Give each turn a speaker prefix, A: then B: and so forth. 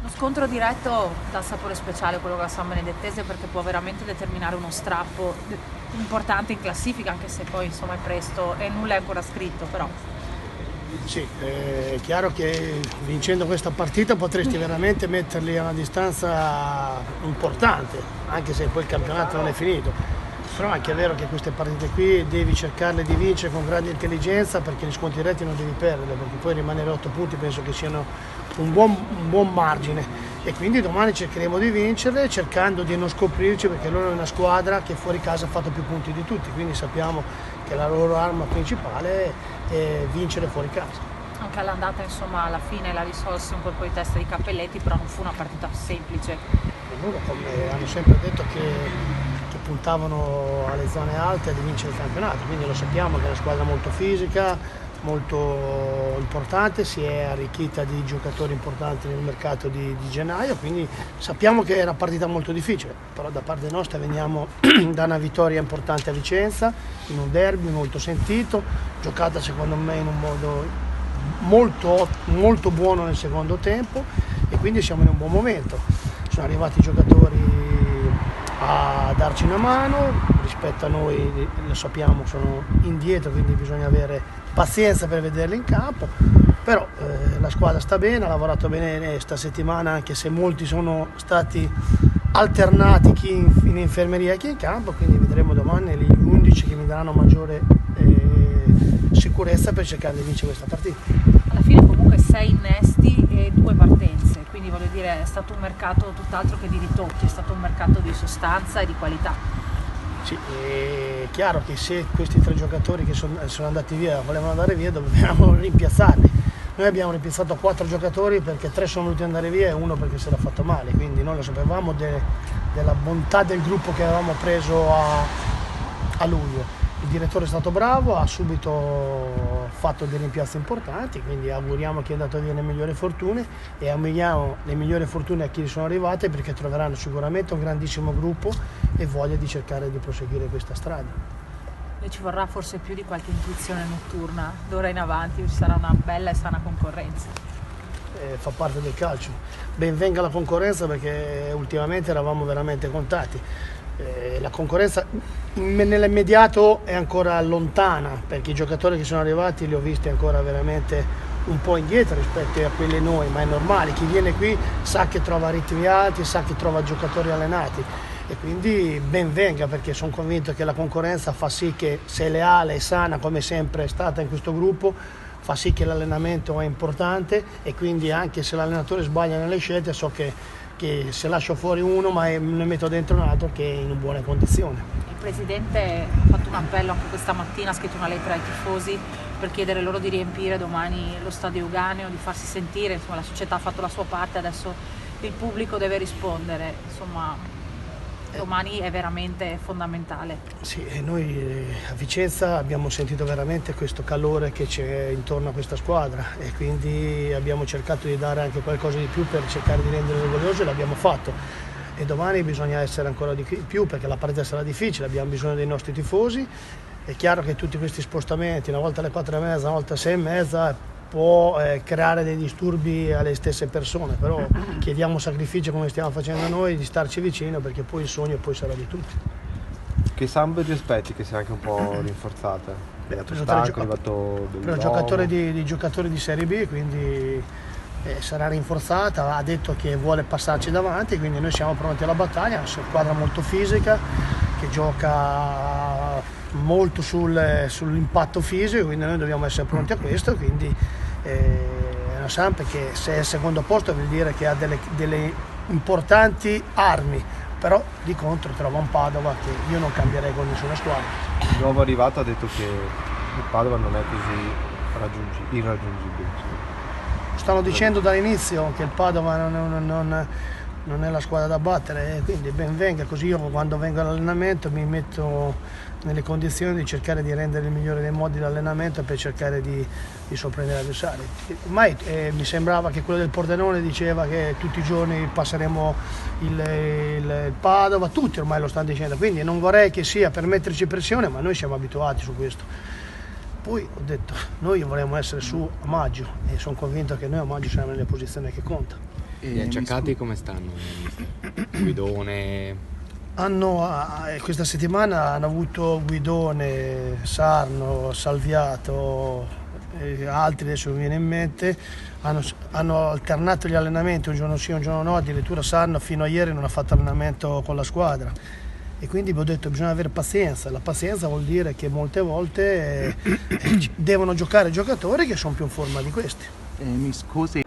A: Lo scontro diretto dà sapore speciale quello con la San Benedettese, perché può veramente determinare uno strappo importante in classifica, anche se poi insomma è presto e nulla è ancora scritto, però.
B: Sì, è chiaro che vincendo questa partita potresti veramente metterli a una distanza importante, anche se poi il campionato non è finito. Però anche è vero che queste partite qui devi cercarle di vincere con grande intelligenza, perché gli scontri diretti non devi perderle, perché poi rimanere 8 punti penso che siano un buon margine, e quindi domani cercheremo di vincerle cercando di non scoprirci, perché loro è una squadra che fuori casa ha fatto più punti di tutti, quindi sappiamo che la loro arma principale è vincere fuori casa.
A: Anche all'andata insomma alla fine la risolse un colpo di testa di Cappelletti, però non fu una partita semplice.
B: E loro, come hanno sempre detto, che puntavano alle zone alte di vincere il campionato, quindi lo sappiamo che è una squadra molto fisica, molto importante, si è arricchita di giocatori importanti nel mercato di gennaio, quindi sappiamo che è una partita molto difficile, però da parte nostra veniamo da una vittoria importante a Vicenza, in un derby molto sentito, giocata secondo me in un modo molto buono nel secondo tempo, e quindi siamo in un buon momento. Sono arrivati i giocatori a darci una mano, rispetto a noi lo sappiamo sono indietro, quindi bisogna avere pazienza per vederli in campo, però la squadra sta bene, ha lavorato bene questa settimana, anche se molti sono stati alternati, chi in infermeria e chi in campo, quindi vedremo domani gli 11 che mi daranno maggiore sicurezza per cercare di vincere questa partita.
A: Alla fine comunque 6 innesti e 2 partenze, quindi voglio dire è stato un mercato tutt'altro che di ritocchi, è stato un mercato di sostanza e di qualità.
B: Sì, è chiaro che se questi 3 giocatori che sono andati via volevano andare via, dobbiamo rimpiazzarli. Noi abbiamo rimpiazzato 4 giocatori perché 3 sono voluti andare via e 1 perché si era fatto male, quindi noi lo sapevamo della bontà del gruppo che avevamo preso a luglio. Il direttore è stato bravo, ha subito fatto dei rimpiazzi importanti, quindi auguriamo chi è andato via le migliori fortune e auguriamo le migliori fortune a chi sono arrivate, perché troveranno sicuramente un grandissimo gruppo e voglia di cercare di proseguire questa strada.
A: E ci vorrà forse più di qualche intuizione notturna, d'ora in avanti ci sarà una bella e sana concorrenza.
B: Fa parte del calcio. Ben venga la concorrenza, perché ultimamente eravamo veramente contati. La concorrenza nell'immediato è ancora lontana, perché i giocatori che sono arrivati li ho visti ancora veramente un po' indietro rispetto a quelli noi, ma è normale, chi viene qui sa che trova ritmi alti, sa che trova giocatori allenati, e quindi ben venga, perché sono convinto che la concorrenza fa sì che, se è leale e sana come sempre è stata in questo gruppo, fa sì che l'allenamento è importante, e quindi anche se l'allenatore sbaglia nelle scelte so che se lascio fuori uno ma ne metto dentro un altro che è in buone condizioni.
A: Il Presidente ha fatto un appello anche questa mattina, ha scritto una lettera ai tifosi per chiedere loro di riempire domani lo stadio Euganeo, di farsi sentire, insomma la società ha fatto la sua parte, adesso il pubblico deve rispondere, insomma domani è veramente fondamentale.
B: Sì, e noi a Vicenza abbiamo sentito veramente questo calore che c'è intorno a questa squadra, e quindi abbiamo cercato di dare anche qualcosa di più per cercare di rendere orgogliosi, e l'abbiamo fatto. E domani bisogna essere ancora di più, perché la partita sarà difficile, abbiamo bisogno dei nostri tifosi. È chiaro che tutti questi spostamenti, una volta alle 4:30, una volta alle 6:30, può creare dei disturbi alle stesse persone, però chiediamo sacrifici come stiamo facendo noi, di starci vicino, perché poi il sogno poi sarà di tutti.
C: Che Sambo ti aspetti che sia anche un po' rinforzata? È arrivato stanco, è arrivato
B: per un giocatore di giocatori di Serie B, quindi sarà rinforzata, ha detto che vuole passarci davanti, quindi noi siamo pronti alla battaglia, è una squadra molto fisica, che gioca molto sull'impatto fisico, quindi noi dobbiamo essere pronti a questo, quindi è una Samp che, se è al secondo posto, vuol dire che ha delle importanti armi, però di contro trova un Padova che io non cambierei con nessuna squadra.
C: Il nuovo arrivato ha detto che il Padova non è così irraggiungibile.
B: Stanno dicendo dall'inizio che il Padova non è la squadra da battere, quindi ben venga, così io quando vengo all'allenamento mi metto nelle condizioni di cercare di rendere il migliore dei modi l'allenamento per cercare di sorprendere gli avversari. Ormai mi sembrava che quello del Pordenone diceva che tutti i giorni passeremo il Padova, tutti ormai lo stanno dicendo, quindi non vorrei che sia per metterci pressione, ma noi siamo abituati su questo. Poi ho detto, noi vorremmo essere su a maggio, e sono convinto che noi a maggio saremo nelle posizioni che conta.
D: Gli acciaccati come stanno? Guidone?
B: Questa settimana hanno avuto Guidone, Sarno, Salviato e altri, adesso mi viene in mente, hanno alternato gli allenamenti, un giorno sì, un giorno no, addirittura Sarno fino a ieri non ha fatto allenamento con la squadra. E quindi vi ho detto bisogna avere pazienza, la pazienza vuol dire che molte volte devono giocare giocatori che sono più in forma di questi.
E: Mi scusi,